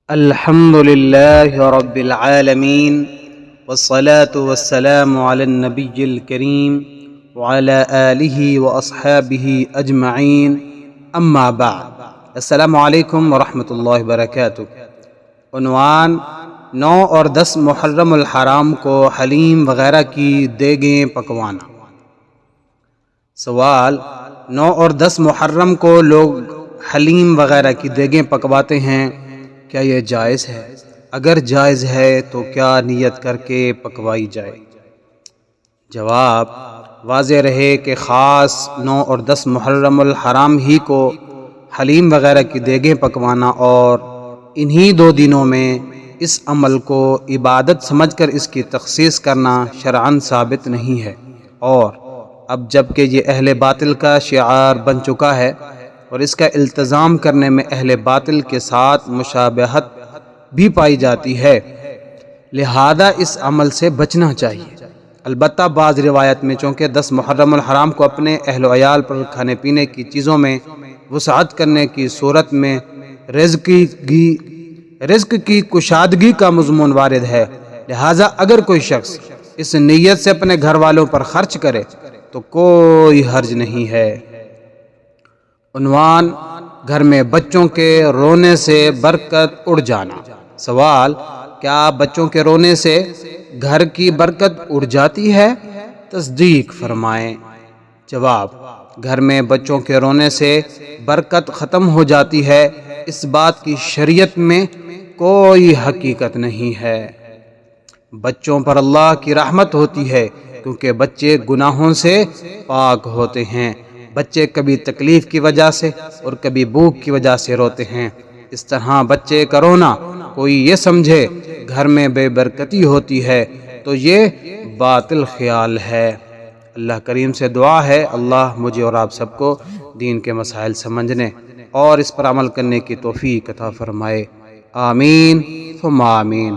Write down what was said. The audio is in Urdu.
الحمد لله رب العالمين والصلاة والسلام على النبي الكريم وعلى آله وأصحابه أجمعين أما بعد السلام علیکم ورحمۃ اللہ وبرکاتہ۔ عنوان 9 اور 10 محرم الحرام کو حلیم وغیرہ کی دیگیں پکوانا۔ سوال: 9 اور 10 محرم کو لوگ حلیم وغیرہ کی دیگیں پکواتے ہیں، کیا یہ جائز ہے؟ اگر جائز ہے تو کیا نیت کر کے پکوائی جائے؟ جواب: واضح رہے کہ خاص 9 اور 10 محرم الحرام ہی کو حلیم وغیرہ کی دیگیں پکوانا اور انہی 2 دنوں میں اس عمل کو عبادت سمجھ کر اس کی تخصیص کرنا شرعاً ثابت نہیں ہے، اور اب جب کہ یہ اہل باطل کا شعار بن چکا ہے اور اس کا التزام کرنے میں اہل باطل کے ساتھ مشابہت بھی پائی جاتی ہے، لہذا اس عمل سے بچنا چاہیے۔ البتہ بعض روایت میں چونکہ 10 محرم الحرام کو اپنے اہل و عیال پر کھانے پینے کی چیزوں میں وسعت کرنے کی صورت میں رزق کی کشادگی کا مضمون وارد ہے، لہذا اگر کوئی شخص اس نیت سے اپنے گھر والوں پر خرچ کرے تو کوئی حرج نہیں ہے۔ عنوان: گھر میں بچوں کے رونے سے برکت اڑ جانا۔ سوال: کیا بچوں کے رونے سے گھر کی برکت اڑ جاتی ہے؟ تصدیق فرمائیں۔ جواب: گھر میں بچوں کے رونے سے برکت ختم ہو جاتی ہے، اس بات کی شریعت میں کوئی حقیقت نہیں ہے۔ بچوں پر اللہ کی رحمت ہوتی ہے کیونکہ بچے گناہوں سے پاک ہوتے ہیں۔ بچے کبھی تکلیف کی وجہ سے اور کبھی بھوک کی وجہ سے روتے ہیں، اس طرح بچے کا رونا کوئی یہ سمجھے گھر میں بے برکتی ہوتی ہے تو یہ باطل خیال ہے۔ اللہ کریم سے دعا ہے اللہ مجھے اور آپ سب کو دین کے مسائل سمجھنے اور اس پر عمل کرنے کی توفیق عطا فرمائے، آمین ثم آمین۔